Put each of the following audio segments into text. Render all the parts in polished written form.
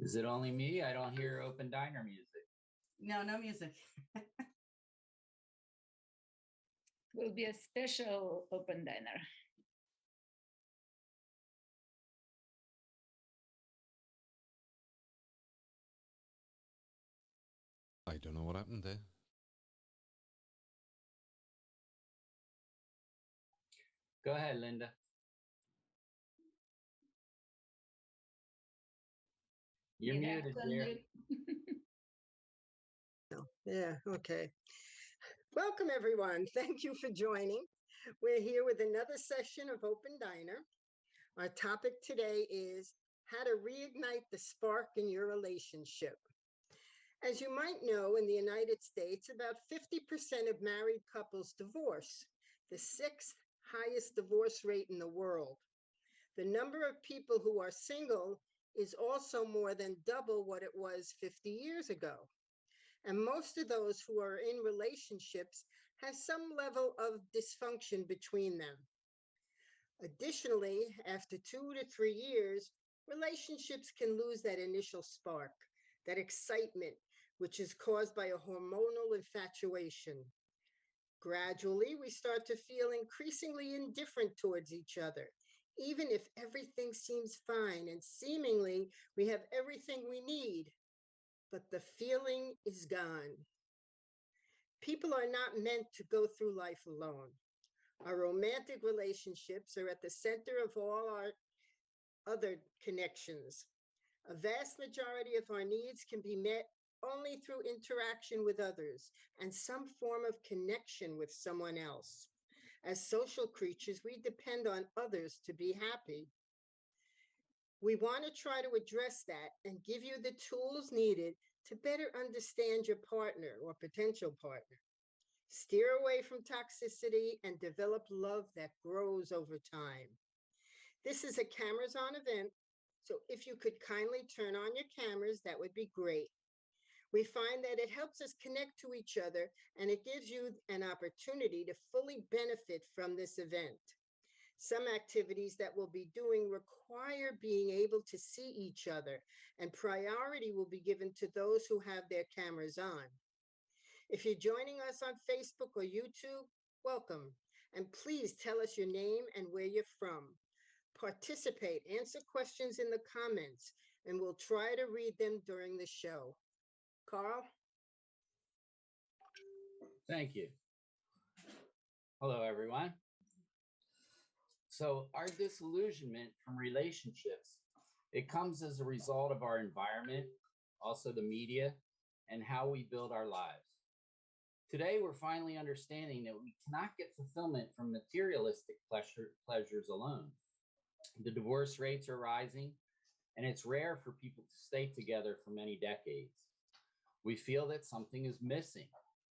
Is it only me? I don't hear open diner music. No, no music. Will be a special open diner. I don't know what happened there. Go ahead, Linda. You're muted, dear. Yeah, okay. Welcome, everyone. Thank you for joining. We're here with another session of Open Diner. Our topic today is how to reignite the spark in your relationship. As you might know, in the United States, about 50% of married couples divorce, the sixth highest divorce rate in the world. The number of people who are single is also more than double what it was 50 years ago. And most of those who are in relationships have some level of dysfunction between them. Additionally, after 2 to 3 years, relationships can lose that initial spark, that excitement, which is caused by a hormonal infatuation. Gradually, we start to feel increasingly indifferent towards each other, even if everything seems fine and seemingly we have everything we need, but the feeling is gone. People are not meant to go through life alone. Our romantic relationships are at the center of all our other connections. A vast majority of our needs can be met only through interaction with others and some form of connection with someone else. As social creatures, we depend on others to be happy. We want to try to address that and give you the tools needed to better understand your partner or potential partner. Steer away from toxicity and develop love that grows over time. This is a cameras on event, so if you could kindly turn on your cameras, that would be great. We find that it helps us connect to each other and it gives you an opportunity to fully benefit from this event. Some activities that we'll be doing require being able to see each other, and priority will be given to those who have their cameras on. If you're joining us on Facebook or YouTube, welcome, and please tell us your name and where you're from. Participate, answer questions in the comments, and we'll try to read them during the show. Carl? Thank you. Hello, everyone. So our disillusionment from relationships, it comes as a result of our environment, also the media, and how we build our lives. Today, we're finally understanding that we cannot get fulfillment from materialistic pleasures alone. The divorce rates are rising, and it's rare for people to stay together for many decades. We feel that something is missing,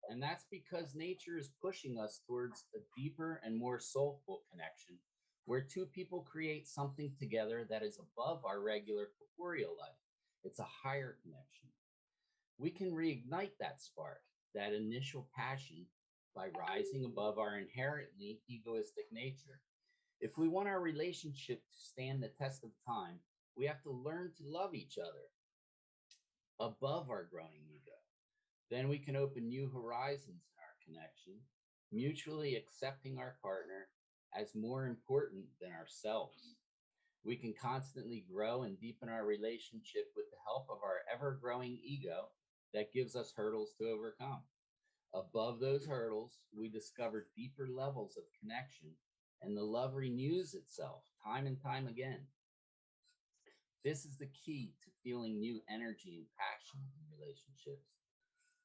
and that's because nature is pushing us towards a deeper and more soulful connection, where two people create something together that is above our regular corporeal life. It's a higher connection. We can reignite that spark, that initial passion, by rising above our inherently egoistic nature. If we want our relationship to stand the test of time, we have to learn to love each other above our growing ego. Then we can open new horizons in our connection, mutually accepting our partner as more important than ourselves. We can constantly grow and deepen our relationship with the help of our ever-growing ego that gives us hurdles to overcome. Above those hurdles, we discover deeper levels of connection, and the love renews itself time and time again. This is the key to feeling new energy and passion in relationships.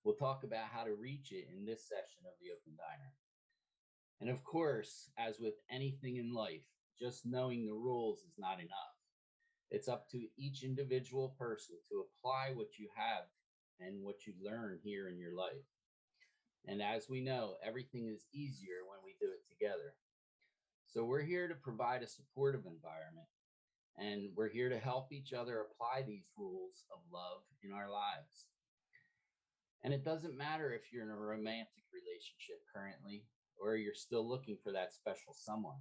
We'll talk about how to reach it in this session of the Open Diner. And of course, as with anything in life, just knowing the rules is not enough. It's up to each individual person to apply what you have and what you learn here in your life. And as we know, everything is easier when we do it together. So we're here to provide a supportive environment, and we're here to help each other apply these rules of love in our lives. And it doesn't matter if you're in a romantic relationship currently, or you're still looking for that special someone.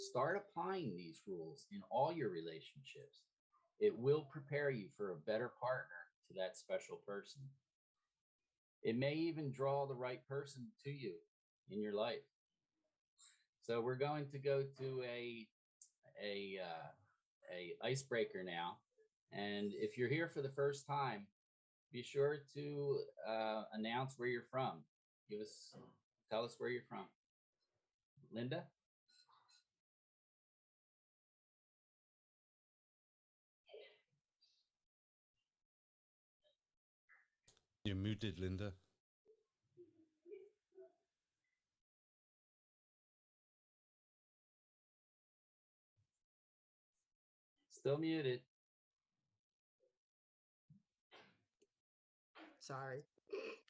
Start applying these rules in all your relationships. It will prepare you for a better partner to that special person. It may even draw the right person to you in your life. So we're going to go to a icebreaker now. And if you're here for the first time, be sure to announce where you're from. Tell us where you're from. Linda? You're muted, Linda. Still muted. Sorry.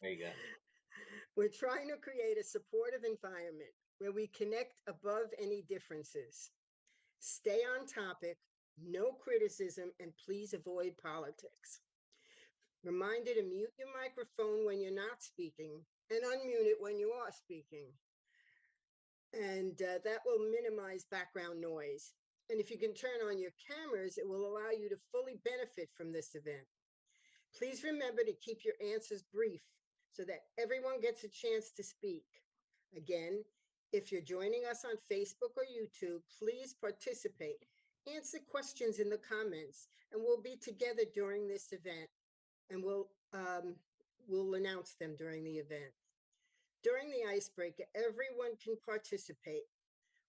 There you go. We're trying to create a supportive environment where we connect above any differences. Stay on topic, no criticism, and please avoid politics. Reminder to mute your microphone when you're not speaking and unmute it when you are speaking. And that will minimize background noise. And if you can turn on your cameras, it will allow you to fully benefit from this event. Please remember to keep your answers brief so that everyone gets a chance to speak. Again, if you're joining us on Facebook or YouTube, please participate. Answer questions in the comments, and we'll be together during this event, and we'll announce them during the event. During the icebreaker, everyone can participate.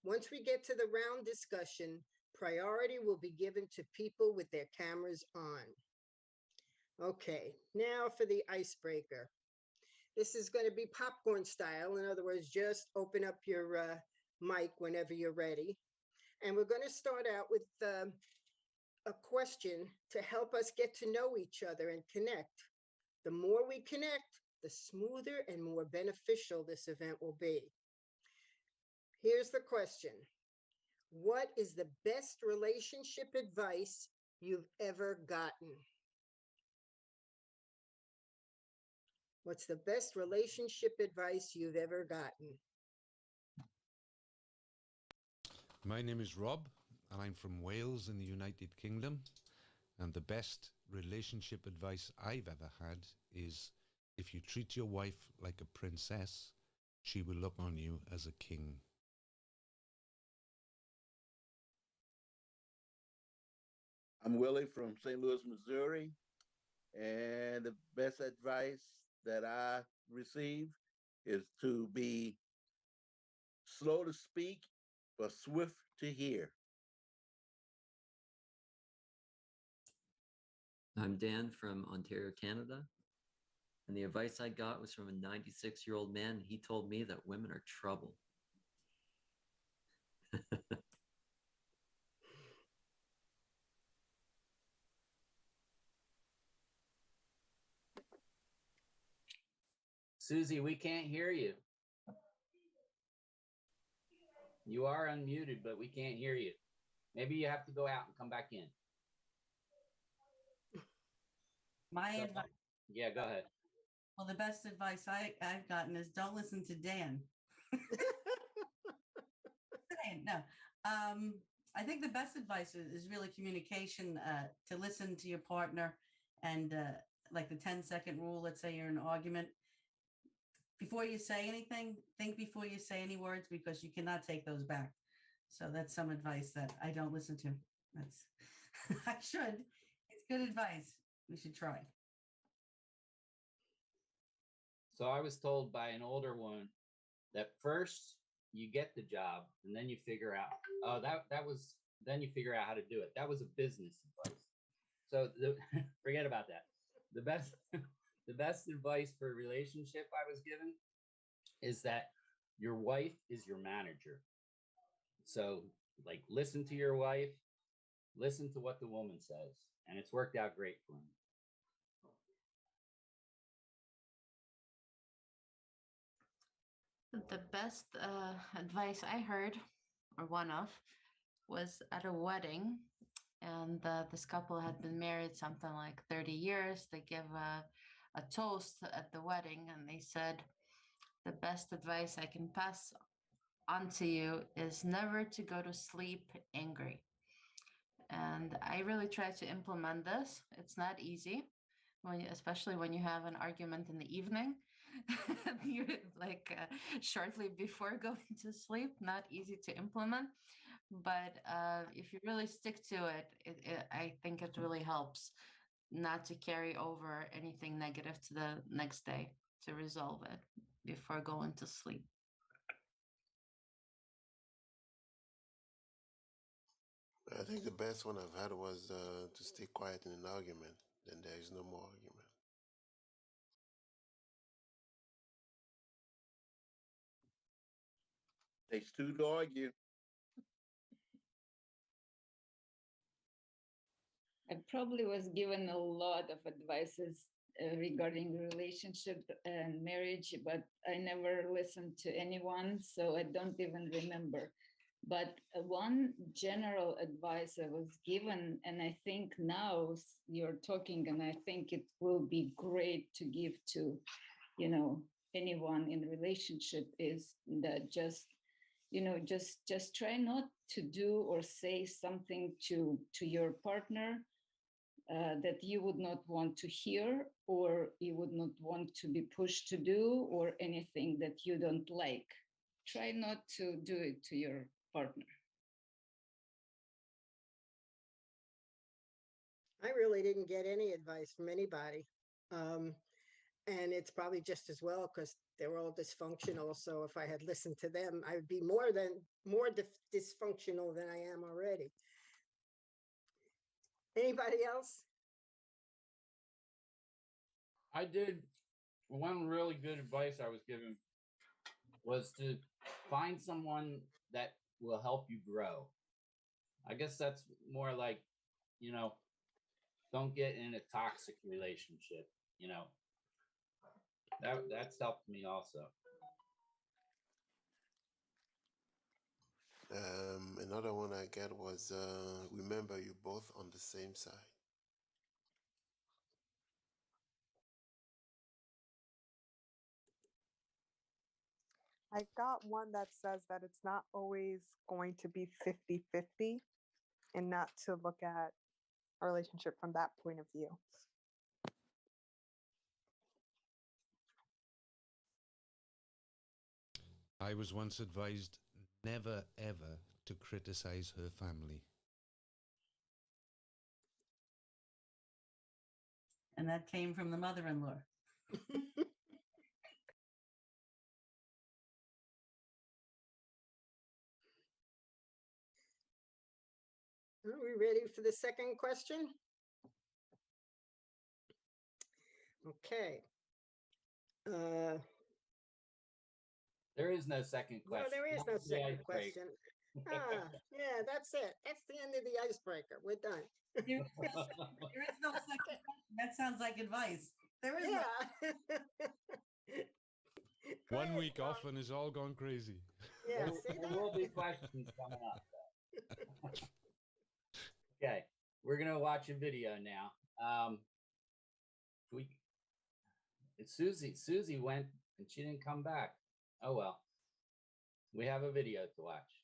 Once we get to the round discussion, priority will be given to people with their cameras on. Okay, now for the icebreaker. This is going to be popcorn style. In other words, just open up your mic whenever you're ready. And we're going to start out with a question to help us get to know each other and connect. The more we connect, the smoother and more beneficial this event will be. Here's the question. What is the best relationship advice you've ever gotten? What's the best relationship advice you've ever gotten? My name is Rob, and I'm from Wales in the United Kingdom. And the best relationship advice I've ever had is, if you treat your wife like a princess, she will look on you as a king. I'm Willie from St. Louis, Missouri, and the best advice that I receive is to be slow to speak, but swift to hear. I'm Dan from Ontario, Canada. And the advice I got was from a 96-year-old man. He told me that women are trouble. Susie, we can't hear you. You are unmuted, but we can't hear you. Maybe you have to go out and come back in. My advice, Yeah, go ahead. well, the best advice I've gotten is don't listen to Dan. No, I think the best advice is really communication, to listen to your partner, and like the 10-second rule. Let's say you're in an argument. Before you say anything, think before you say any words, because you cannot take those back. So that's some advice that I don't listen to. That's I should. It's good advice. We should try. So I was told by an older woman that first you get the job and then you figure out, oh, then you figure out how to do it. That was a business advice. So forget about that. The best advice for a relationship I was given is that your wife is your manager. So like, listen to your wife, listen to what the woman says, and it's worked out great for me. The best advice I heard, or one of, was at a wedding. And this couple had been married something like 30 years. They gave a toast at the wedding, and they said, the best advice I can pass on to you is never to go to sleep angry. And I really try to implement this. It's not easy, especially when you have an argument in the evening, you like shortly before going to sleep. Not easy to implement, but if you really stick to it, I think it really helps not to carry over anything negative to the next day, to resolve it before going to sleep. I think the best one I've had was to stay quiet in an argument, then there is no more argument. Takes two to argue. I probably was given a lot of advices regarding relationship and marriage, but I never listened to anyone, so I don't even remember. But one general advice I was given, and I think now you're talking, and I think it will be great to give to, anyone in relationship, is that just try not to do or say something to your partner that you would not want to hear, or you would not want to be pushed to do, or anything that you don't like. Try not to do it to your partner. I really didn't get any advice from anybody. And it's probably just as well, because they're all dysfunctional. So if I had listened to them, I would be more dysfunctional than I am already. Anybody else? I did. One really good advice I was given was to find someone that will help you grow. I guess that's more like, don't get in a toxic relationship. That's helped me also. Another one I get was remember you're both on the same side. I got one that says that it's not always going to be 50-50, and not to look at a relationship from that point of view. I was once advised never ever to criticize her family. And that came from the mother-in-law. Are we ready for the second question? Okay. There is no second question. No, there is no That's the second icebreaker. question. Yeah, that's it. That's the end of the icebreaker. We're done. There is no second question. That sounds like advice. There is Yeah. One week off and it's all gone crazy. Yeah, There- see there that? will be questions coming up. Okay, we're gonna watch a video now. It's Susie. Susie went and she didn't come back. Oh well. We have a video to watch.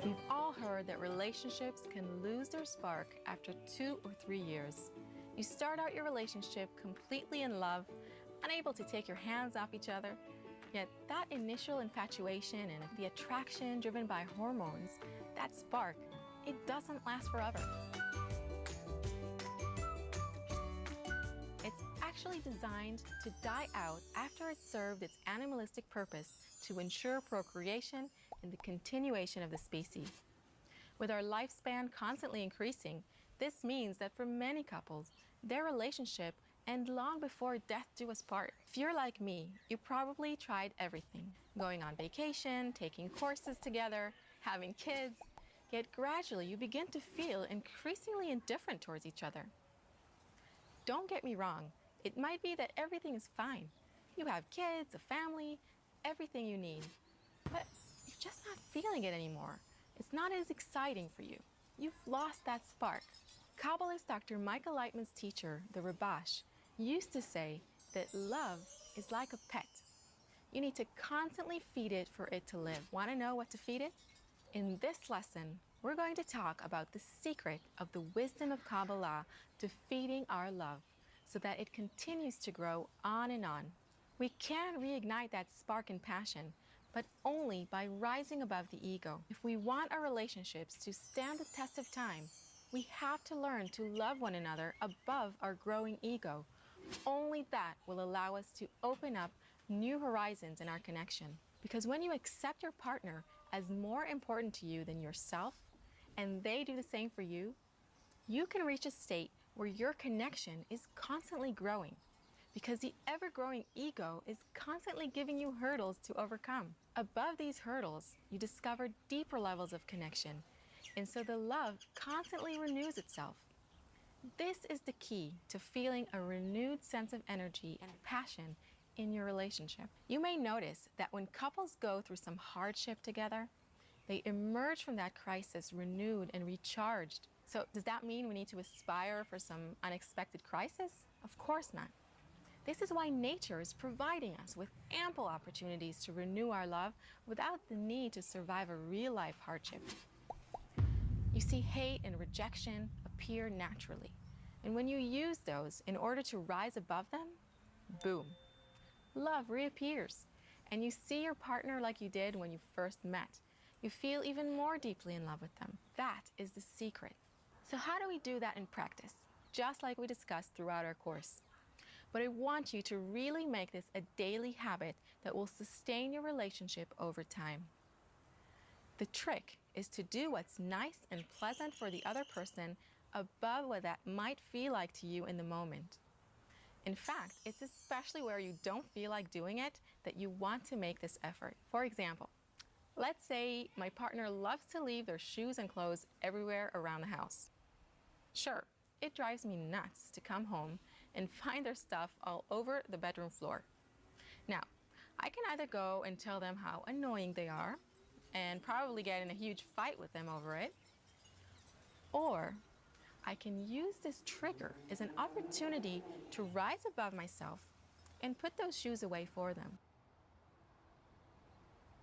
We've all heard that relationships can lose their spark after 2 or 3 years. You start out your relationship completely in love, unable to take your hands off each other, yet that initial infatuation and the attraction driven by hormones, that spark, it doesn't last forever. It's actually designed to die out after it's served its animalistic purpose to ensure procreation and the continuation of the species. With our lifespan constantly increasing, this means that for many couples, their relationship ends long before death do us part. If you're like me, you probably tried everything. Going on vacation, taking courses together, having kids, yet gradually you begin to feel increasingly indifferent towards each other. Don't get me wrong, it might be that everything is fine. You have kids, a family, everything you need, but you're just not feeling it anymore. It's not as exciting for you. You've lost that spark. Kabbalist Dr. Michael Lightman's teacher, the Rabash, used to say that love is like a pet. You need to constantly feed it for it to live. Want to know what to feed it? In this lesson, we're going to talk about the secret of the wisdom of Kabbalah to feeding our love so that it continues to grow on and on. We can reignite that spark and passion, but only by rising above the ego. If we want our relationships to stand the test of time, we have to learn to love one another above our growing ego. Only that will allow us to open up new horizons in our connection. Because when you accept your partner as more important to you than yourself, and they do the same for you, you can reach a state where your connection is constantly growing, because the ever-growing ego is constantly giving you hurdles to overcome. Above these hurdles, you discover deeper levels of connection, and so the love constantly renews itself. This is the key to feeling a renewed sense of energy and passion in your relationship. You may notice that when couples go through some hardship together, they emerge from that crisis renewed and recharged. So does that mean we need to aspire for some unexpected crisis? Of course not. This is why nature is providing us with ample opportunities to renew our love without the need to survive a real-life hardship. You see, hate and rejection appear naturally. And when you use those in order to rise above them, boom, love reappears. And you see your partner like you did when you first met. You feel even more deeply in love with them. That is the secret. So how do we do that in practice? Just like we discussed throughout our course. But I want you to really make this a daily habit that will sustain your relationship over time. The trick is to do what's nice and pleasant for the other person above what that might feel like to you in the moment. In fact, it's especially where you don't feel like doing it that you want to make this effort. For example, let's say my partner loves to leave their shoes and clothes everywhere around the house. Sure, it drives me nuts to come home and find their stuff all over the bedroom floor. Now, I can either go and tell them how annoying they are and probably get in a huge fight with them over it, or I can use this trigger as an opportunity to rise above myself and put those shoes away for them.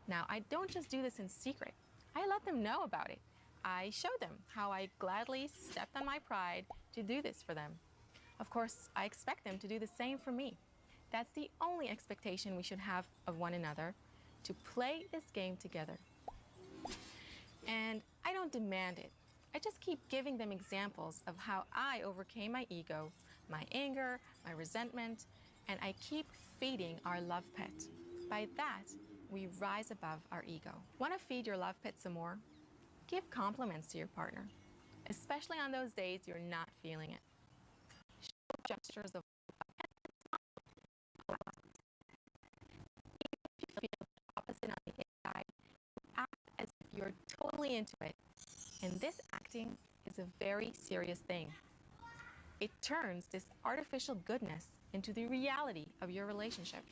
Now, I don't just do this in secret. I let them know about it. I show them how I gladly stepped on my pride to do this for them. Of course, I expect them to do the same for me. That's the only expectation we should have of one another, to play this game together. And I don't demand it. I just keep giving them examples of how I overcame my ego, my anger, my resentment, and I keep feeding our love pet. By that, we rise above our ego. Want to feed your love pet some more? Give compliments to your partner, especially on those days you're not feeling it. Show gestures of love. If you feel the opposite on the inside, act as if you're totally into it. And this acting is a very serious thing. It turns this artificial goodness into the reality of your relationship.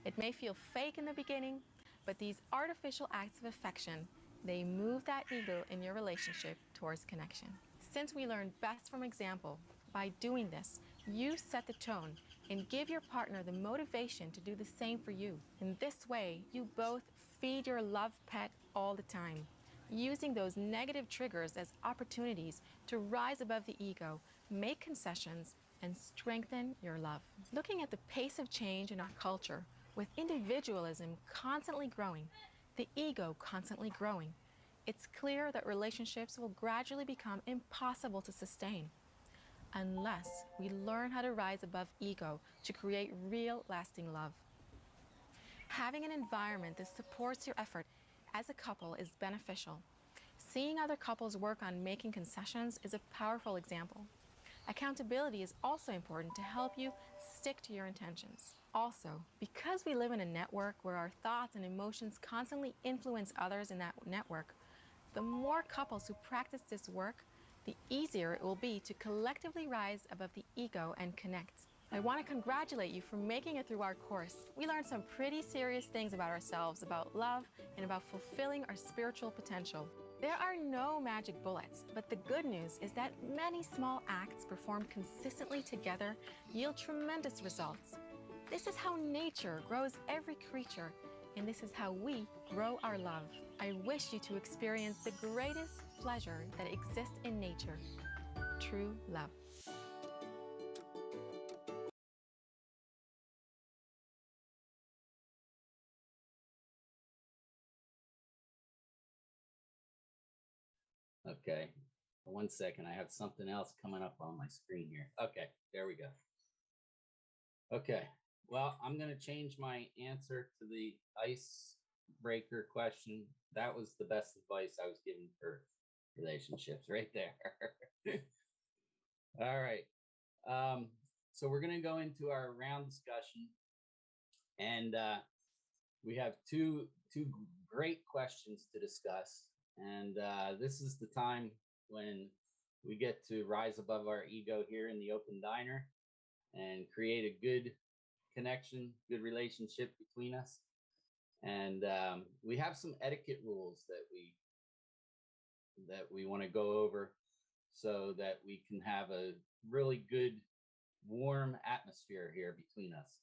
It may feel fake in the beginning, but these artificial acts of affection, they move that ego in your relationship towards connection. Since we learn best from example, by doing this, you set the tone and give your partner the motivation to do the same for you. In this way, you both feed your love pet all the time, using those negative triggers as opportunities to rise above the ego, make concessions, and strengthen your love. Looking at the pace of change in our culture, with individualism constantly growing, the ego constantly growing, it's clear that relationships will gradually become impossible to sustain unless we learn how to rise above ego to create real, lasting love. Having an environment that supports your effort as a couple is beneficial. Seeing other couples work on making concessions is a powerful example. Accountability is also important to help you stick to your intentions. Also, because we live in a network where our thoughts and emotions constantly influence others in that network, the more couples who practice this work, the easier it will be to collectively rise above the ego and connect. I want to congratulate you for making it through our course. We learned some pretty serious things about ourselves, about love, and about fulfilling our spiritual potential. There are no magic bullets, but the good news is that many small acts performed consistently together yield tremendous results. This is how nature grows every creature, and this is how we grow our love. I wish you to experience the greatest pleasure that exists in nature, true love. Okay, 1 second. I have something else coming up on my screen here. Okay, there we go. Okay, well, I'm going to change my answer to the icebreaker question. That was the best advice I was given for relationships right there. All right. So we're going to go into our round discussion, and we have two great questions to discuss. And this is the time when we get to rise above our ego here in the open diner and create a good connection, good relationship between us. And we have some etiquette rules that we want to go over so that we can have a really good, warm atmosphere here between us.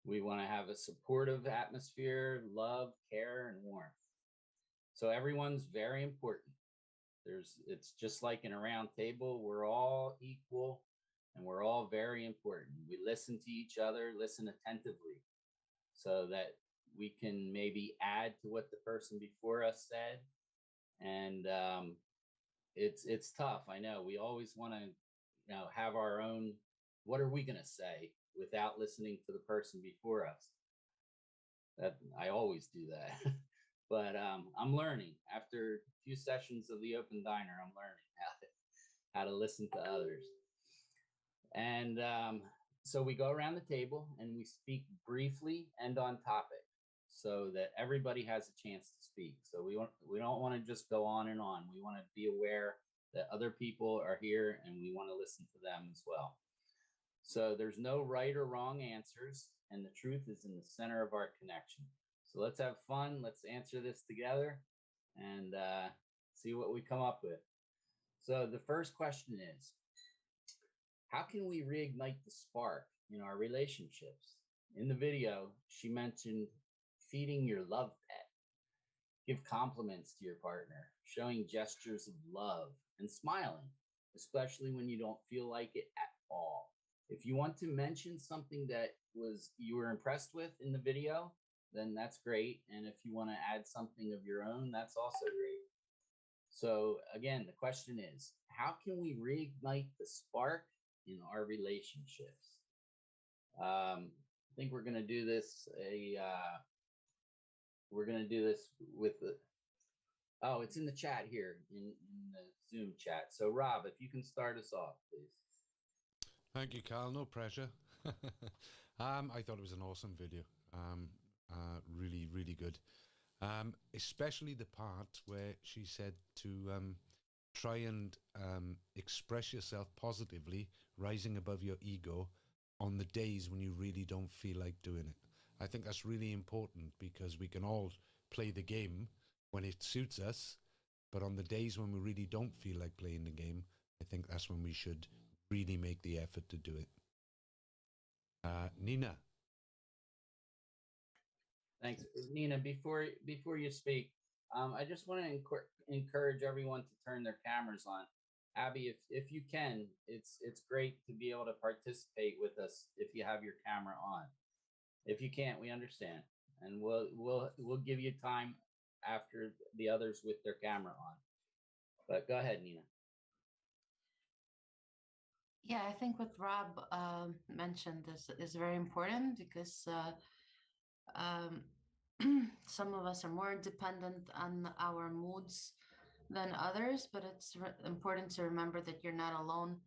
We want to have a supportive atmosphere, love, care, and warmth. So everyone's very important. It's just like in a round table, we're all equal and we're all very important. We listen to each other, listen attentively so that we can maybe add to what the person before us said. And it's tough. I know we always want to, have our own, what are we going to say without listening to the person before us? That I always do that. But I'm learning after a few sessions of the open diner. I'm learning how to listen to others. And so we go around the table and we speak briefly and on topic so that everybody has a chance to speak. So we don't want to just go on and on. We want to be aware that other people are here and we want to listen to them as well. So there's no right or wrong answers, and the truth is in the center of our connection. So let's have fun. Let's answer this together and see what we come up with. So the first question is, how can we reignite the spark in our relationships? In the video, she mentioned feeding your love pet. Give compliments to your partner, showing gestures of love and smiling, especially when you don't feel like it at all. If you want to mention something that you were impressed with in the video, then that's great. And if you want to add something of your own, that's also great. So again, the question is, how can we reignite the spark in our relationships? I think we're going to do this with the, oh, it's in the chat here in the Zoom chat. So Rob, if you can start us off, please. Thank you, Carl. No pressure. I thought it was an awesome video. Really, really good. Especially the part where she said to try and express yourself positively, rising above your ego on the days when you really don't feel like doing it. I think that's really important because we can all play the game when it suits us, but on the days when we really don't feel like playing the game, I think that's when we should really make the effort to do it. Nina. Thanks, Nina. Before you speak, I just want to encourage everyone to turn their cameras on. Abby, if you can, it's great to be able to participate with us if you have your camera on. If you can't, we understand, and we'll give you time after the others with their camera on. But go ahead, Nina. Yeah, I think what Rob mentioned is very important because some of us are more dependent on our moods than others, but it's important to remember that you're not alone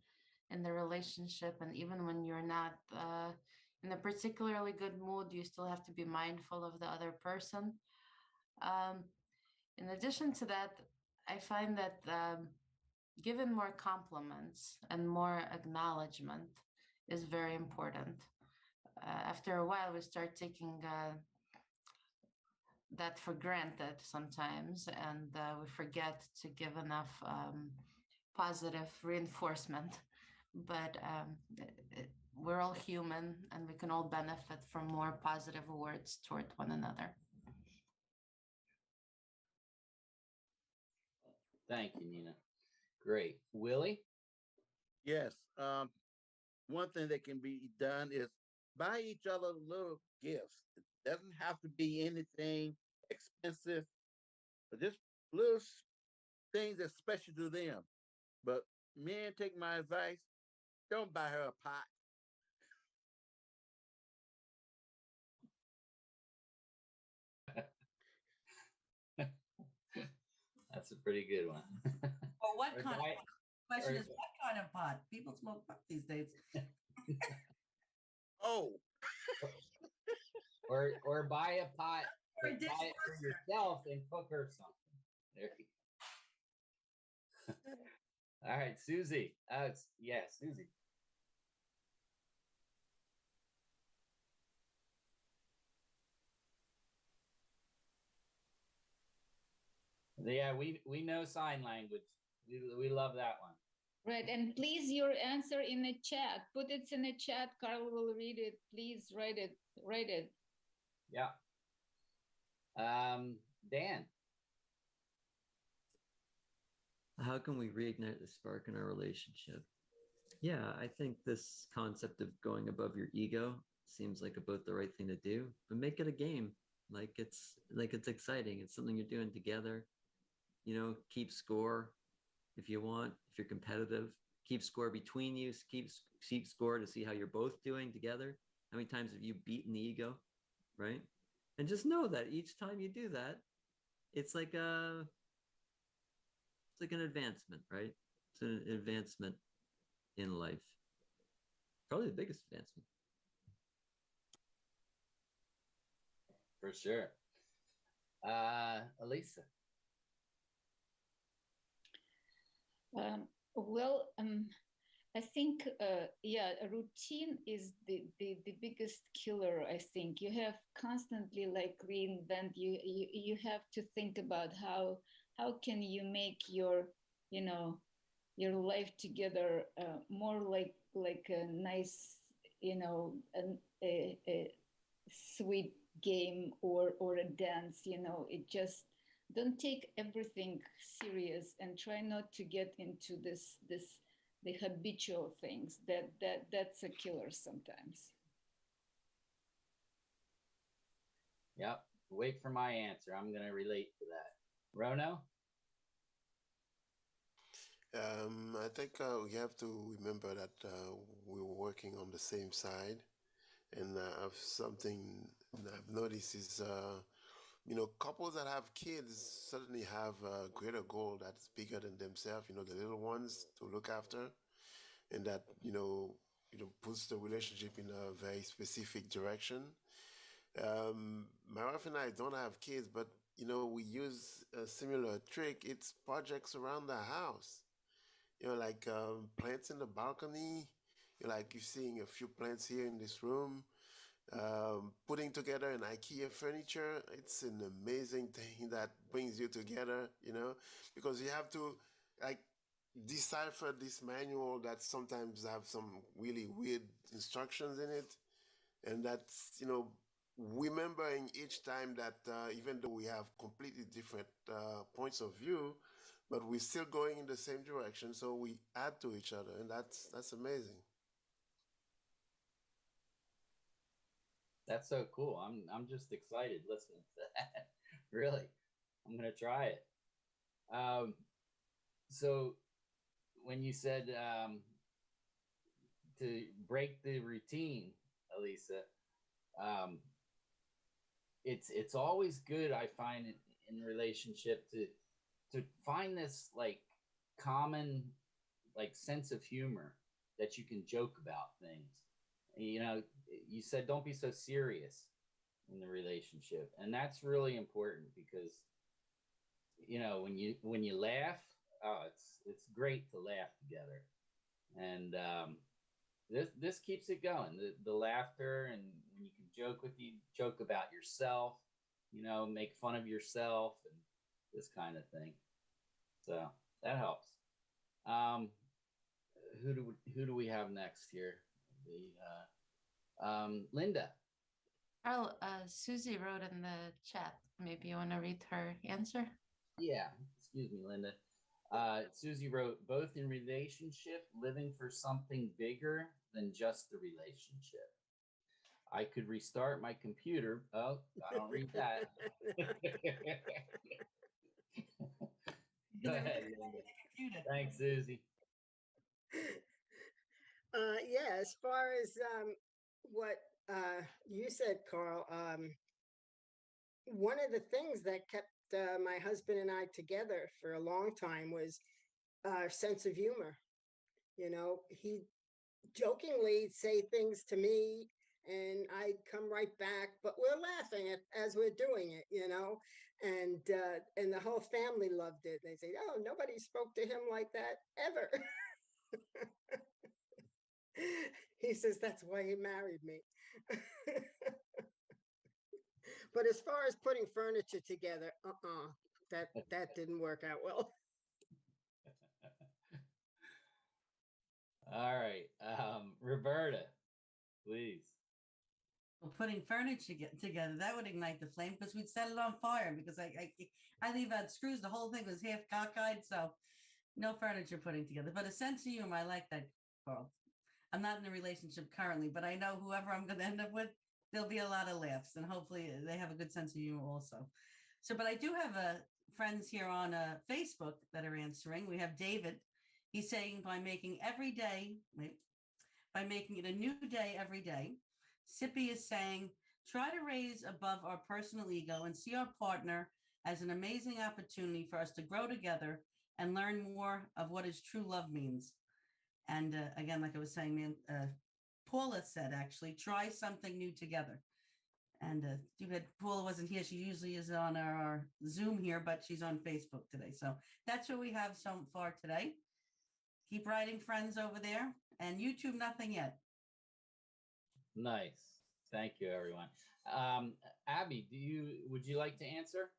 in the relationship. And even when you're not in a particularly good mood, you still have to be mindful of the other person. In addition to that, I find that giving more compliments and more acknowledgement is very important. After a while, we start taking that for granted sometimes, and we forget to give enough positive reinforcement. But we're all human and we can all benefit from more positive words toward one another. Thank you, Nina. Great. Willie? Yes. One thing that can be done is buy each other little gifts. It doesn't have to be anything expensive, but just little things that's special to them. But men, take my advice, don't buy her a pot. That's a pretty good one. Well, what Or kind buy- of question or- is what kind of pot? People smoke pot these days. Oh, or buy a pot, Or a but buy it for dishwasher. yourself and cook her something. There you go. All right, Susie. Susie. Yeah, we know sign language. We love that one. Right, and please your answer in the chat. Put it in the chat. Carl will read it. Please write it. Write it. Yeah. Dan. How can we reignite the spark in our relationship? Yeah, I think this concept of going above your ego seems like about the right thing to do, but make it a game. Like it's exciting. It's something you're doing together. Keep score if you want. If you're competitive, keep score between you. Keep score to see how you're both doing together. How many times have you beaten the ego, right? And just know that each time you do that, it's like an advancement, right? It's an advancement in life. Probably the biggest advancement. For sure. Elisa. I think, a routine is the biggest killer. I think you have constantly like reinvent. You have to think about how can you make your your life together more like a nice a sweet game or a dance. It just don't take everything serious and try not to get into the habitual things that's a killer sometimes. Yep. Wait for my answer. I'm going to relate to that. Rono? I think we have to remember that we were working on the same side. And something I've noticed is, couples that have kids certainly have a greater goal that's bigger than themselves, the little ones to look after. And that, puts the relationship in a very specific direction. My wife and I don't have kids, but, we use a similar trick. It's projects around the house. Like plants in the balcony. You're seeing a few plants here in this room. Putting together an IKEA furniture, it's an amazing thing that brings you together, because you have to decipher this manual that sometimes have some really weird instructions in it. And that's, remembering each time that even though we have completely different points of view, but we're still going in the same direction. So we add to each other, and that's amazing. That's so cool. I'm just excited listening to that. Really. I'm going to try it. So when you said to break the routine, Elisa, it's always good, I find, in relationship to find this like common like sense of humor that you can joke about things. You said don't be so serious in the relationship, and that's really important because when you laugh, it's great to laugh together, and this keeps it going. The laughter, and when you can joke about yourself, make fun of yourself and this kind of thing. So that helps. Who do we have next here? Linda. Carl, Susie wrote in the chat. Maybe you want to read her answer? Yeah, excuse me, Linda. Susie wrote, both in relationship, living for something bigger than just the relationship. I could restart my computer. Oh, I don't read that. Go ahead, Linda. Thanks, Susie. Yeah, as far as what you said, Carl, one of the things that kept my husband and I together for a long time was our sense of humor. You know, he jokingly say things to me and I'd come right back, but we're laughing as we're doing it, you know, and the whole family loved it. They say, oh, nobody spoke to him like that ever. He says that's why he married me. But as far as putting furniture together, that didn't work out well. All right, Roberta, please. Well, putting furniture together, that would ignite the flame because we'd set it on fire because I leave out screws. The whole thing was half cockeyed, so no furniture putting together. But a sense of humor, I like that, Carl. I'm not in a relationship currently, but I know whoever I'm going to end up with, there'll be a lot of laughs, and hopefully they have a good sense of humor also. So, but I do have friends here on Facebook that are answering. We have David. He's saying by making it a new day every day. Sippy is saying, try to raise above our personal ego and see our partner as an amazing opportunity for us to grow together and learn more of what is true love means. And again, like I was saying, Paula said, actually, try something new together. And too bad Paula wasn't here. She usually is on our Zoom here, but she's on Facebook today. So that's what we have so far today. Keep writing, friends, over there. And YouTube, nothing yet. Nice. Thank you, everyone. Abby, would you like to answer?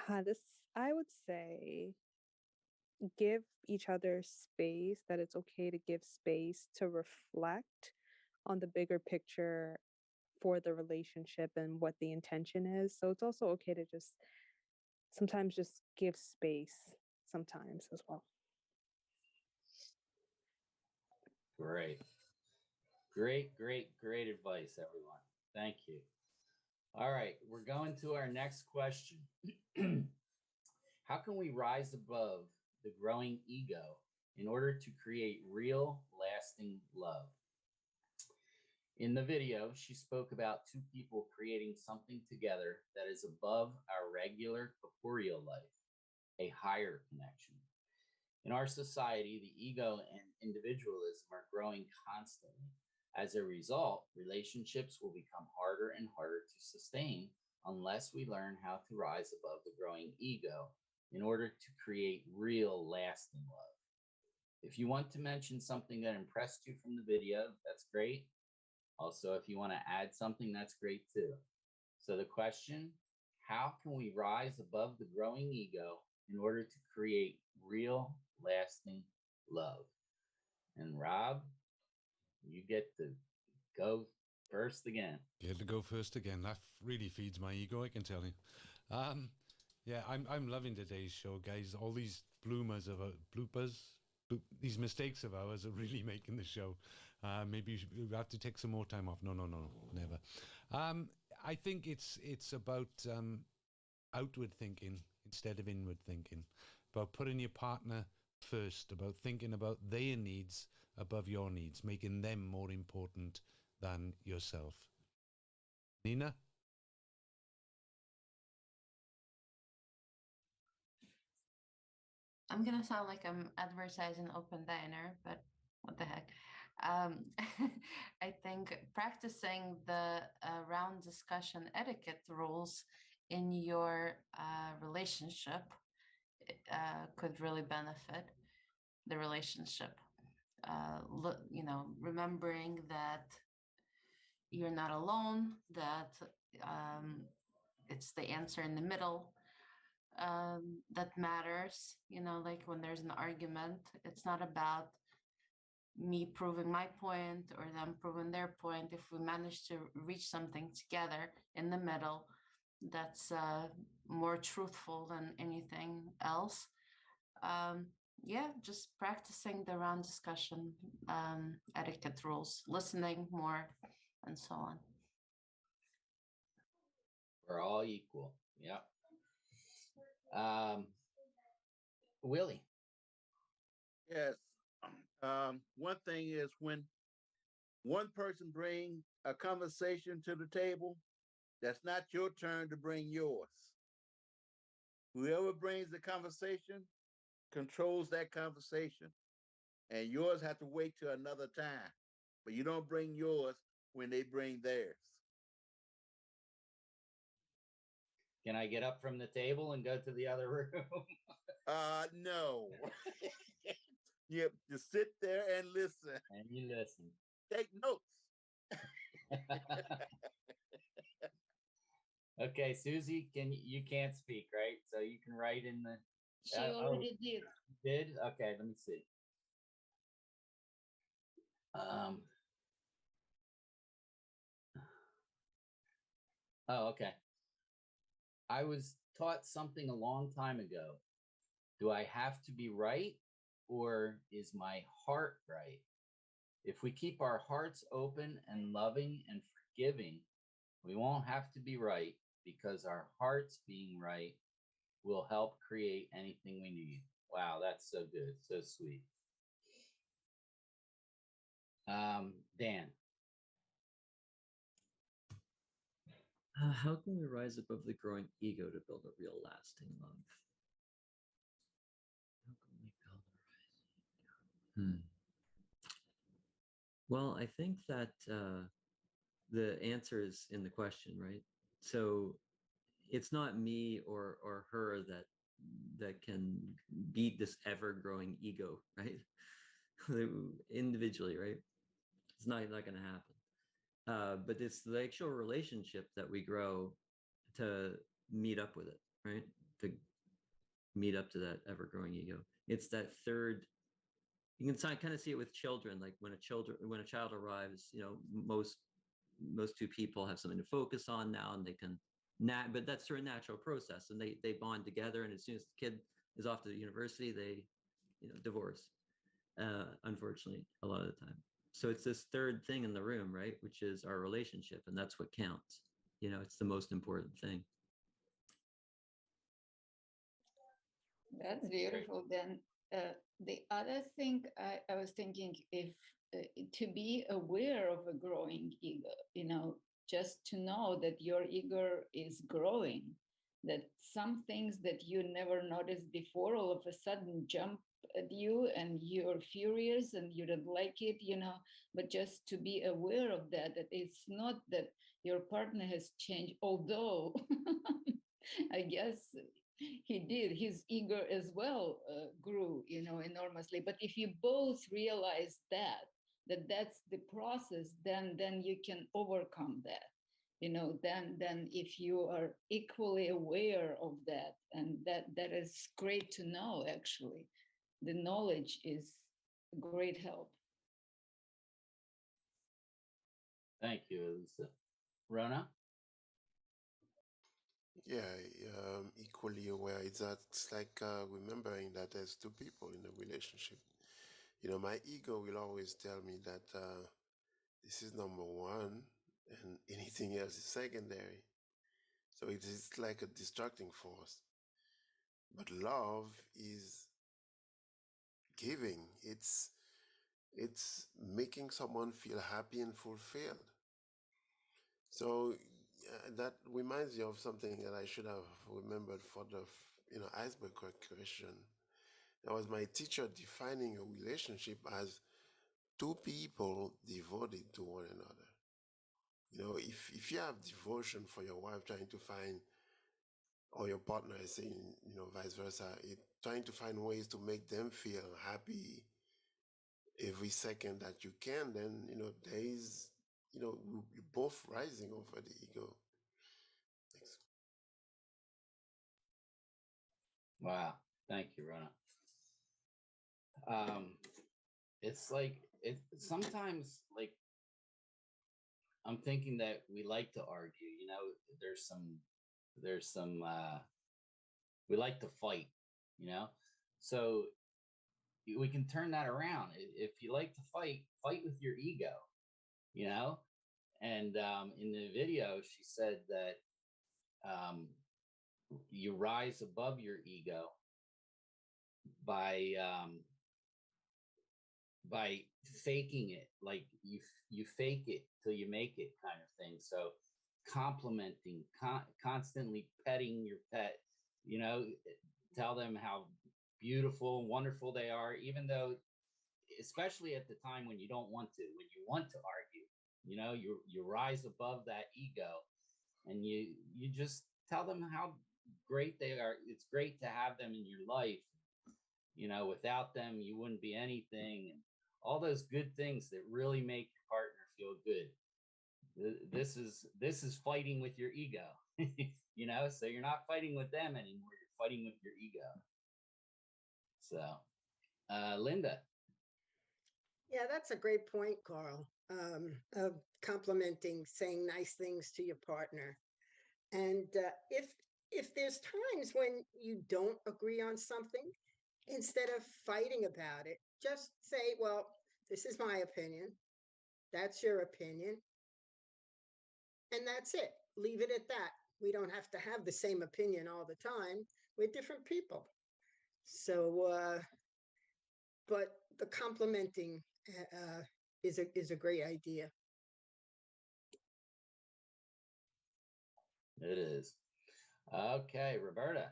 I would say give each other space, that it's okay to give space to reflect on the bigger picture for the relationship and what the intention is. So it's also okay to sometimes just give space sometimes as well. Great advice, everyone. Thank you. All right, we're going to our next question. How can we rise above the growing ego in order to create real, lasting love? In the video, she spoke about two people creating something together that is above our regular corporeal life, a higher connection. In our society, the ego and individualism are growing constantly. As a result, relationships will become harder and harder to sustain unless we learn how to rise above the growing ego in order to create real, lasting love. If you want to mention something that impressed you from the video, that's great. Also, if you want to add something, that's great too. So the question, how can we rise above the growing ego in order to create real, lasting love? And Rob, you get to go first again. Get to go first again. That really feeds my ego, I can tell you. Yeah, I'm loving today's show, guys. All these these mistakes of ours are really making the show. Maybe we have to take some more time off. No, never. I think it's about outward thinking instead of inward thinking, about putting your partner first, about thinking about their needs above your needs, making them more important than yourself. Nina? I'm gonna sound like I'm advertising open diner, but what the heck. I think practicing the round discussion etiquette rules in your relationship could really benefit the relationship. Remembering that you're not alone, that it's the answer in the middle that matters. Like when there's an argument, it's not about me proving my point or them proving their point, if we manage to reach something together in the middle that's more truthful than anything else. Yeah, just practicing the round discussion, etiquette rules, listening more, and so on. We're all equal. Yep. Willie. Yes. One thing is when one person brings a conversation to the table, that's not your turn to bring yours. Whoever brings the conversation controls that conversation, and yours have to wait till another time. But you don't bring yours when they bring theirs. Can I get up from the table and go to the other room? No. You just sit there and listen. And you listen. Take notes. Okay, Susie, you can't speak, right? So you can write in the. She already did. Did? Okay, let me see. Oh, okay. I was taught something a long time ago. Do I have to be right, or is my heart right? If we keep our hearts open and loving and forgiving, we won't have to be right, because our hearts being right will help create anything we need. Wow, that's so good. So sweet. Dan. How can we rise above the growing ego to build a real lasting love? How can we build a rising ego? Well, I think that the answer is in the question, right? So it's not me or her that can beat this ever-growing ego, right? Individually, right? It's not going to happen. But it's the actual relationship that we grow to meet up with it, right? To meet up to that ever-growing ego. It's that third. You can kind of see it with children. Like when a child arrives, most two people have something to focus on now, and they can. But that's through a natural process, and they bond together. And as soon as the kid is off to the university, they divorce. Unfortunately, a lot of the time. So it's this third thing in the room, right? Which is our relationship, and that's what counts. It's the most important thing. That's beautiful. Then the other thing I was thinking, if to be aware of a growing ego, just to know that your ego is growing, that some things that you never noticed before all of a sudden jump at you and you're furious and you don't like it, but just to be aware of that it's not that your partner has changed, although I guess he did, his ego as well grew enormously. But if you both realize that's the process, then you can overcome that. Then if you are equally aware of that, and that is great to know. Actually, the knowledge is a great help. Thank you, Elisa. Rona? Yeah, equally aware. It's like remembering that there's two people in a relationship. My ego will always tell me that this is number one and anything else is secondary. So it is like a distracting force. But love is giving. It's making someone feel happy and fulfilled. So that reminds me of something that I should have remembered for the icebreaker question. That was my teacher defining a relationship as two people devoted to one another. If you have devotion for your wife, trying to find, or your partner is saying, vice versa, trying to find ways to make them feel happy every second that you can, then, there is, you're both rising over the ego. Thanks. Wow. Thank you, Rona. It's like it sometimes, like, I'm thinking that we like to argue, you know, there's some we like to fight, you know. So we can turn that around. If you like to fight, fight with your ego, you know. And in the video, she said that you rise above your ego by by faking it, like you fake it till you make it, kind of thing. So complimenting, constantly petting your pet, you know, tell them how beautiful and wonderful they are, even though, especially at the time when you don't want to, when you want to argue, you know, you rise above that ego, and you just tell them how great they are. It's great to have them in your life. You know, without them, you wouldn't be anything, and all those good things that really make your partner feel good. This is fighting with your ego, you know. So you're not fighting with them anymore. You're fighting with your ego. So, Linda. Yeah, that's a great point, Carl. Of complimenting, saying nice things to your partner. And if there's times when you don't agree on something, instead of fighting about it, just say, well, this is my opinion. That's your opinion. And that's it. Leave it at that. We don't have to have the same opinion all the time. We're different people. So, but the complimenting is a great idea. It is. Okay, Roberta.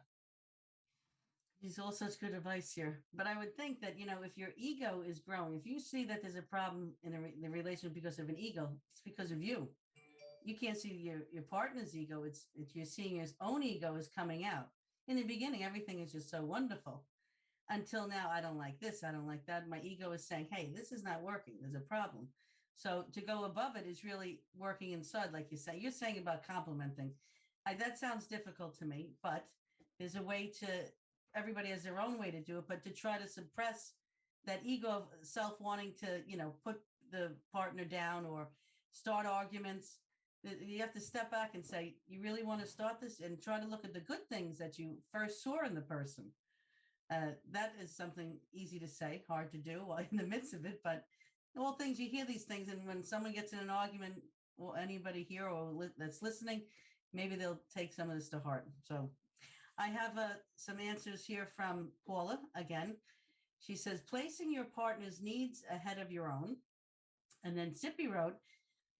These all such good advice here. But I would think that, you know, if your ego is growing, if you see that there's a problem in the relationship because of an ego, it's because of you. You can't see your partner's ego. It's you're seeing his own ego is coming out. In the beginning, everything is just so wonderful. Until now, I don't like this. I don't like that. My ego is saying, hey, this is not working. There's a problem. So to go above it is really working inside, like you say. You're saying about complimenting. That sounds difficult to me, but there's a way to, everybody has their own way to do it, but to try to suppress that ego of self wanting to, you know, put the partner down or start arguments. You have to step back and say, you really want to start this, and try to look at the good things that you first saw in the person. That is something easy to say, hard to do while in the midst of it. But all things, you hear these things, and when someone gets in an argument, or anybody here or that's listening, maybe they'll take some of this to heart. So I have some answers here from Paula again. She says, placing your partner's needs ahead of your own. And then Sippy wrote,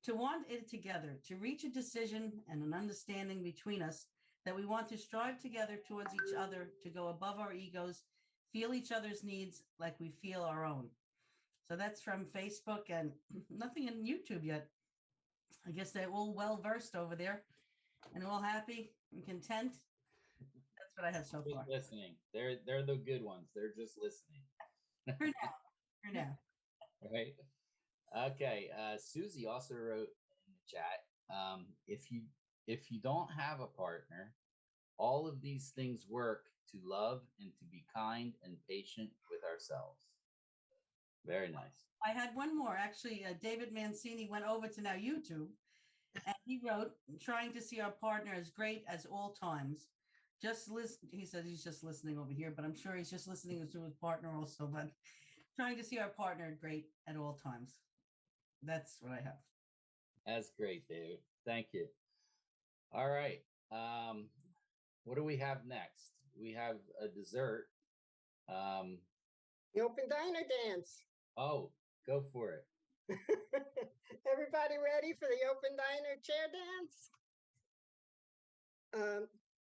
to want it together, to reach a decision and an understanding between us that we want to strive together towards each other, to go above our egos, feel each other's needs like we feel our own. So that's from Facebook, and nothing in YouTube yet. I guess they're all well versed over there and all happy and content. That's what I have so far. Just listening. They're the good ones. They're just listening. For now. Right. Okay. Susie also wrote in the chat, if you don't have a partner, all of these things work to love and to be kind and patient with ourselves. Very nice. I had one more. Actually, David Mancini went over to now YouTube, and he wrote, trying to see our partner as great as all times. Just listen. He says he's just listening over here, but I'm sure he's just listening to his partner also. But trying to see our partner great at all times. That's what I have. That's great, David. Thank you. All right. What do we have next? We have a dessert. The open diner dance. Oh, go for it. Everybody ready for the open diner chair dance?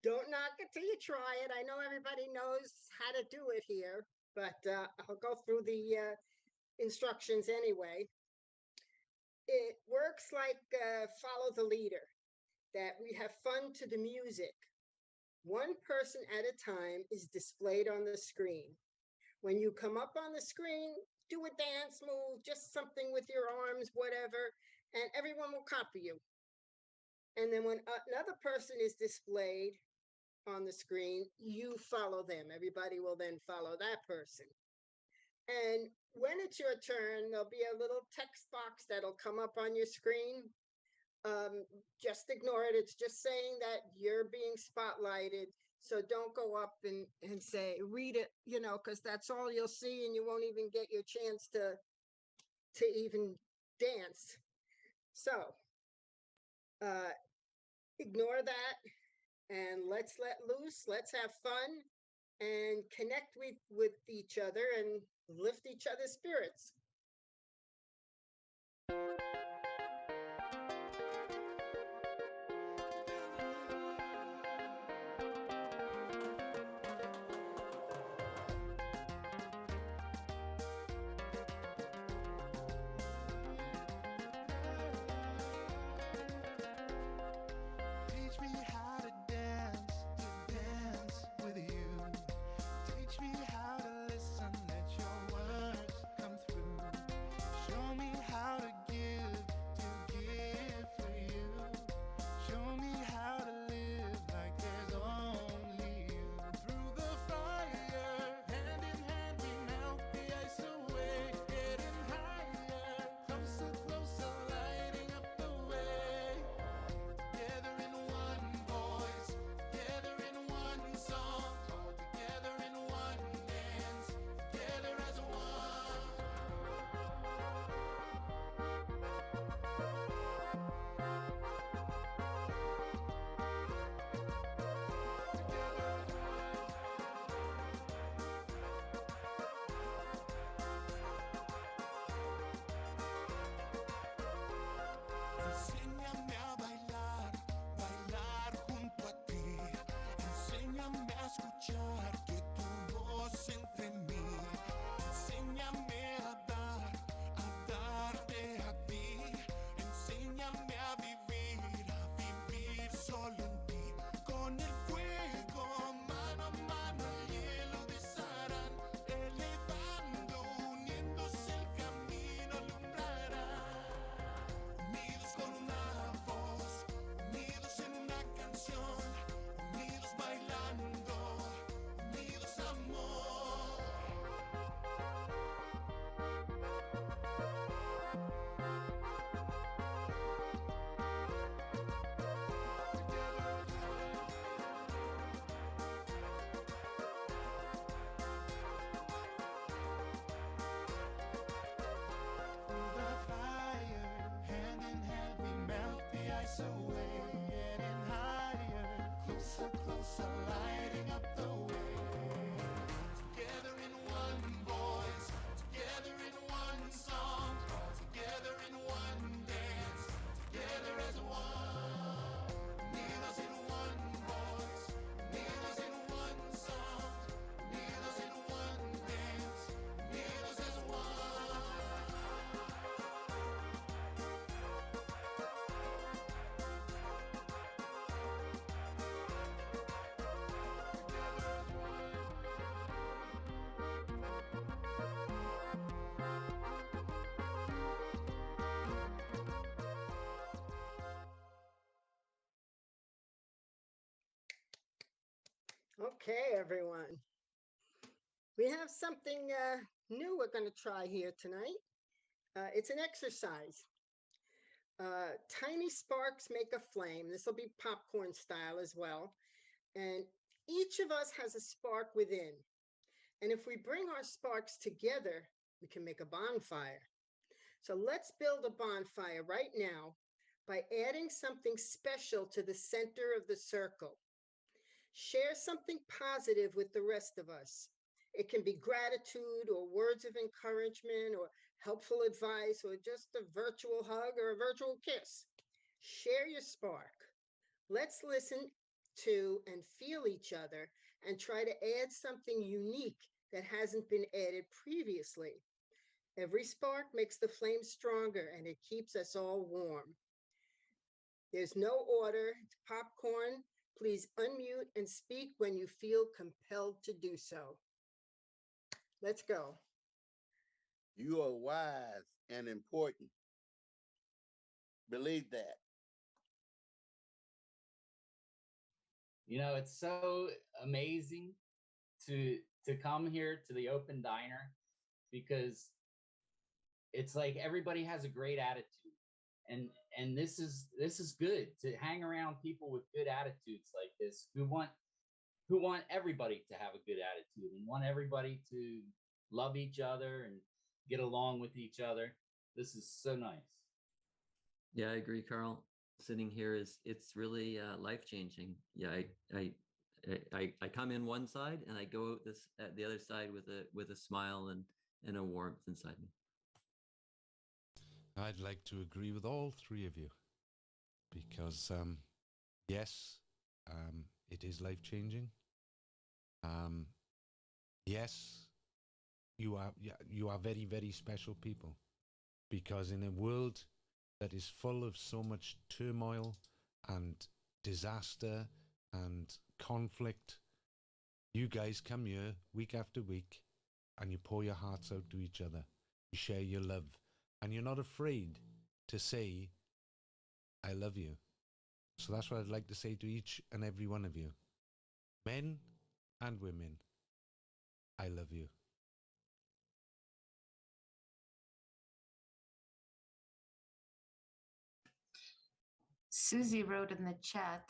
Don't knock it till you try it. I know everybody knows how to do it here, but I'll go through the instructions anyway. It works like follow the leader, that we have fun to the music. One person at a time is displayed on the screen. When you come up on the screen, do a dance move, just something with your arms, whatever, and everyone will copy you. And then when another person is displayed on the screen, you follow them. Everybody will then follow that person. And when it's your turn, there'll be a little text box that'll come up on your screen. Just ignore it. It's just saying that you're being spotlighted. So don't go up and say, read it, because that's all you'll see, and you won't even get your chance to even dance. So ignore that and let's let loose. Let's have fun and connect with each other and lift each other's spirits. Teach me how to dance with you. Teach me how to listen, let your words come through. Show me how to give for you. Show me how to live like there's only you. Through the fire, hand in hand we melt the ice away. Getting higher, closer, closer, lighting up the way. Together in one voice, together in one song, all together in one dance, together as one. Enséñame a bailar, bailar junto a ti. Enséñame a escuchar que tu voz entre mí. Enséñame a darte a ti. Enséñame a vivir solo en ti. Con el fuego, mano a mano, el hielo desharán. Elevando, uniéndose el camino alumbrará. Unidos con una voz, unidos en una canción, unidos bailando, unidos amor. Through the fire, hand in hand we melt the ice away. Getting higher, closer, closer, lighting up the way. Together in one voice, together in one song, all together in one dance, together as one. Unidos in one voice, unidos in one song, unidos in one dance, unidos as one. Okay, everyone. We have something new we're going to try here tonight. It's an exercise. Tiny sparks make a flame. This will be popcorn style as well. And each of us has a spark within. And if we bring our sparks together, we can make a bonfire. So let's build a bonfire right now by adding something special to the center of the circle. Share something positive with the rest of us. It can be gratitude or words of encouragement or helpful advice or just a virtual hug or a virtual kiss. Share your spark. Let's listen to and feel each other and try to add something unique that hasn't been added previously. Every spark makes the flame stronger and it keeps us all warm. There's no order. It's popcorn. Please unmute and speak when you feel compelled to do so. Let's go. You are wise and important. Believe that. It's so amazing to come here to the open diner because it's like everybody has a great attitude, and this is good to hang around people with good attitudes like this who want everybody to have a good attitude and want everybody to love each other and get along with each other. This is so nice. Yeah, I agree, Carl. Sitting here it's really life changing. Yeah, I come in one side and I go out this at the other side with a smile and a warmth inside me. I'd like to agree with all three of you because yes, it is life changing. Yes, you are very, very special people, because in a world that is full of so much turmoil and disaster and conflict, you guys come here week after week and you pour your hearts out to each other. You share your love, and you're not afraid to say, I love you. So that's what I'd like to say to each and every one of you, men and women. I love you. Susie wrote in the chat,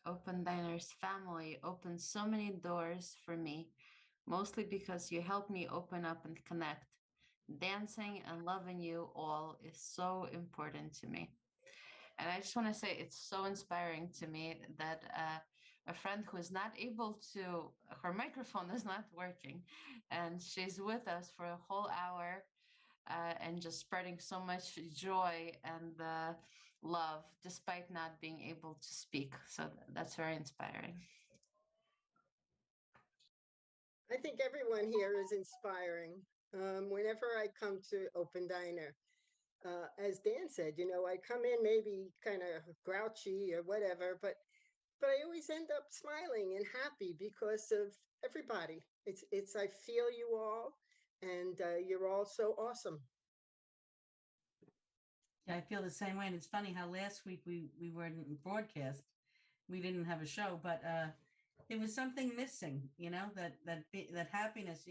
Open Diner's family opened so many doors for me, mostly because you helped me open up and connect. Dancing and loving you all is so important to me. And I just want to say it's so inspiring to me that a friend who is not able to, her microphone is not working, and she's with us for a whole hour and just spreading so much joy and love despite not being able to speak. So that's very inspiring. I think everyone here is inspiring. Whenever I come to Open Diner, as Dan said, I come in maybe kind of grouchy or whatever, but I always end up smiling and happy because of everybody. It's I feel you all, and you're all so awesome. Yeah, I feel the same way. And it's funny how last week we weren't in broadcast. We didn't have a show, but there was something missing, that happiness,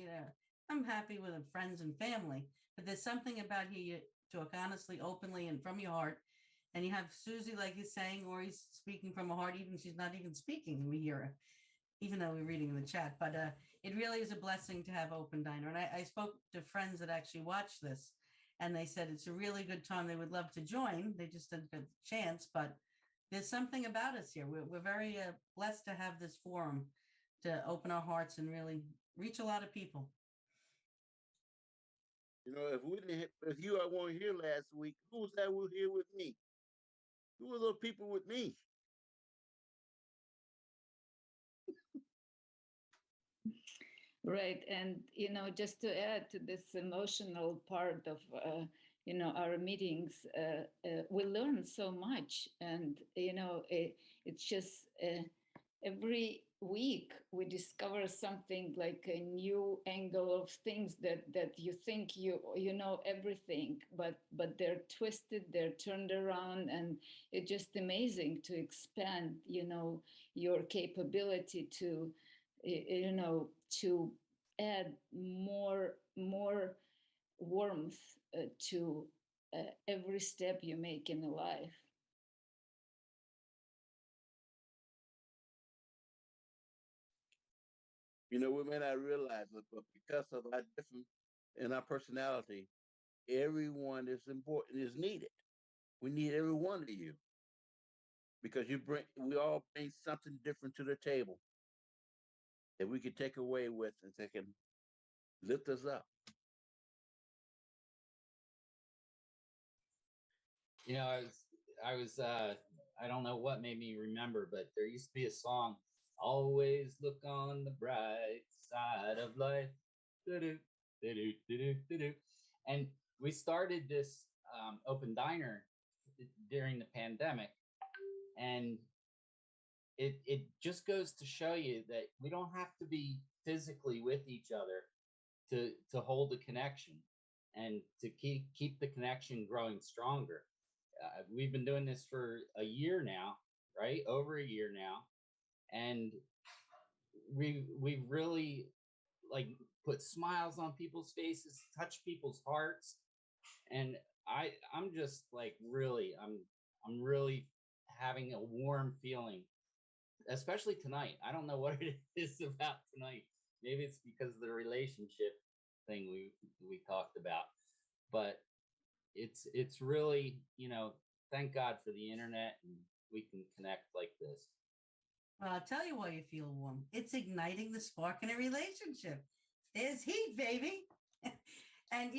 I'm happy with friends and family, but there's something about here you talk honestly, openly, and from your heart. And you have Susie, like you're saying, or he's speaking from a heart, even she's not even speaking. We hear her, even though we're reading in the chat. But it really is a blessing to have Open Diner. And I spoke to friends that actually watch this, and they said it's a really good time. They would love to join. They just didn't get the chance, but there's something about us here. We're very blessed to have this forum to open our hearts and really reach a lot of people. If you weren't here last week, who was that here with me? Who were those people with me? Right. And, just to add to this emotional part of, our meetings, we learn so much. And, it's just every week we discover something like a new angle of things that you think you know everything, but they're twisted, they're turned around, and it's just amazing to expand, your capability to, to add more warmth to every step you make in life. We may not realize it, but because of our difference in our personality, everyone is important, is needed. We need every one of you because we all bring something different to the table that we can take away with and that can lift us up. I don't know what made me remember, but there used to be a song, always look on the bright side of life. Do-do, do-do, do-do, do-do. And we started this Open Diner during the pandemic. And it just goes to show you that we don't have to be physically with each other to hold the connection and to keep the connection growing stronger. We've been doing this for a year now, right? Over a year now. And we've really, like, put smiles on people's faces, touch people's hearts. And I'm just like really, I'm really having a warm feeling, especially tonight. I don't know what it is about tonight. Maybe it's because of the relationship thing we talked about, but it's really, thank God for the internet and we can connect like this. Well, I'll tell you why you feel warm. It's igniting the spark in a relationship. There's heat, baby. And,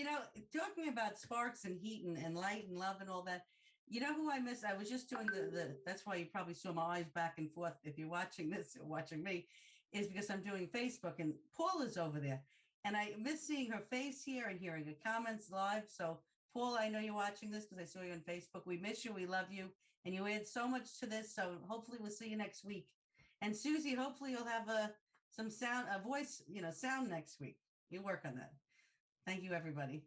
talking about sparks and heat and light and love and all that, you know who I miss? I was just doing that's why you probably saw my eyes back and forth. If you're watching this or watching me, is because I'm doing Facebook and Paula's over there. And I miss seeing her face here and hearing her comments live. So, Paul, I know you're watching this because I saw you on Facebook. We miss you. We love you. And you add so much to this. So hopefully we'll see you next week. And Susie, hopefully you'll have some sound, a voice, sound next week. You work on that. Thank you, everybody.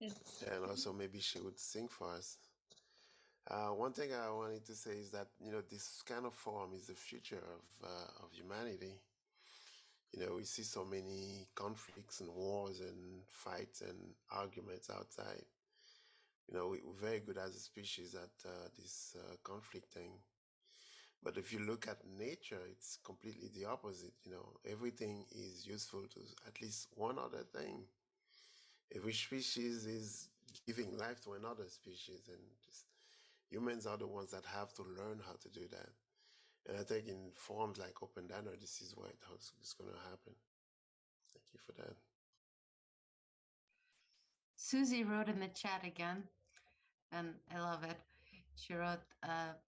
And also maybe she would sing for us. One thing I wanted to say is that this kind of forum is the future of humanity. We see so many conflicts and wars and fights and arguments outside. We're very good as a species at this conflict thing. But if you look at nature, it's completely the opposite. Everything is useful to at least one other thing. Every species is giving life to another species, and just humans are the ones that have to learn how to do that. And I think in forums like Open Diner, this is what is going to happen. Thank you for that. Susie wrote in the chat again, and I love it. She wrote,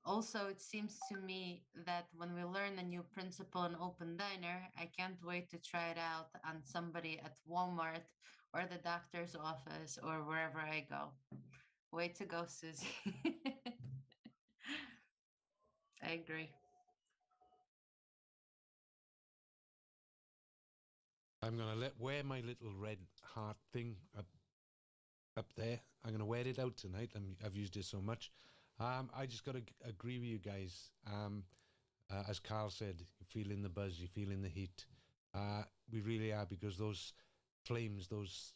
also, it seems to me that when we learn a new principle in Open Diner, I can't wait to try it out on somebody at Walmart or the doctor's office or wherever I go. Way to go, Susie. I agree. I'm going to wear my little red heart thing up there. I'm going to wear it out tonight. I've used it so much. I just got to agree with you guys. As Carl said, you're feeling the buzz, you're feeling the heat. We really are, because those flames, those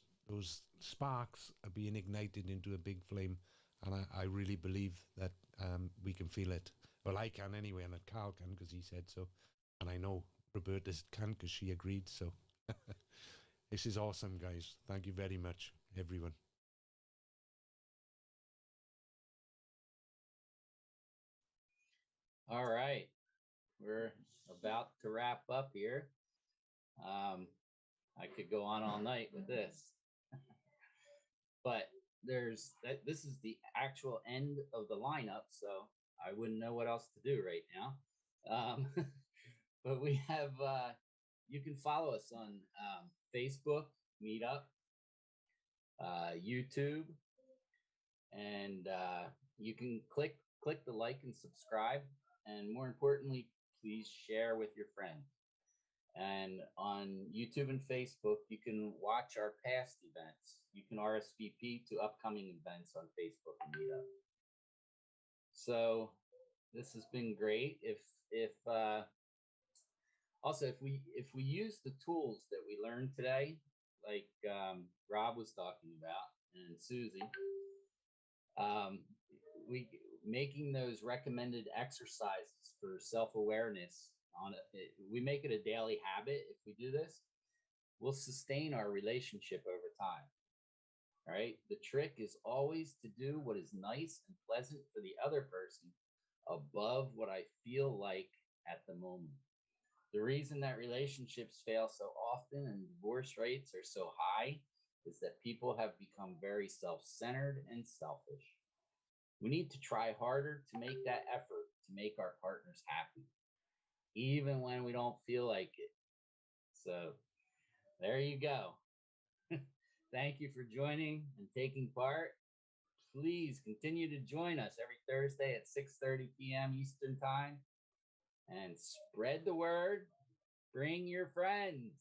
sparks are being ignited into a big flame. And I really believe that we can feel it. Well, I can anyway, and that Carl can because he said so. And I know Roberta can because she agreed. So this is awesome, guys. Thank you very much, everyone. All right, we're about to wrap up here. I could go on all night with this, but this is the actual end of the lineup, so I wouldn't know what else to do right now. But we have, you can follow us on Facebook, Meetup, YouTube, and you can click the like and subscribe. And more importantly, please share with your friends. And on YouTube and Facebook, you can watch our past events. You can RSVP to upcoming events on Facebook and Meetup. So this has been great. Also, if we use the tools that we learned today, like Rob was talking about and Susie, we making those recommended exercises for self-awareness we make it a daily habit. If we do this, we'll sustain our relationship over time. All right. The trick is always to do what is nice and pleasant for the other person above what I feel like at the moment. The reason that relationships fail so often and divorce rates are so high is that people have become very self-centered and selfish. We need to try harder to make that effort to make our partners happy, even when we don't feel like it. So there you go. Thank you for joining and taking part. Please continue to join us every Thursday at 6:30 p.m. Eastern Time and spread the word. Bring your friends.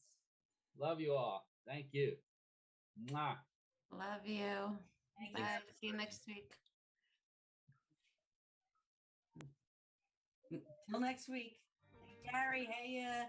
Love you all. Thank you. Mwah. Love you. Bye. See you next week. Till next week. Hey, Gary. Hey,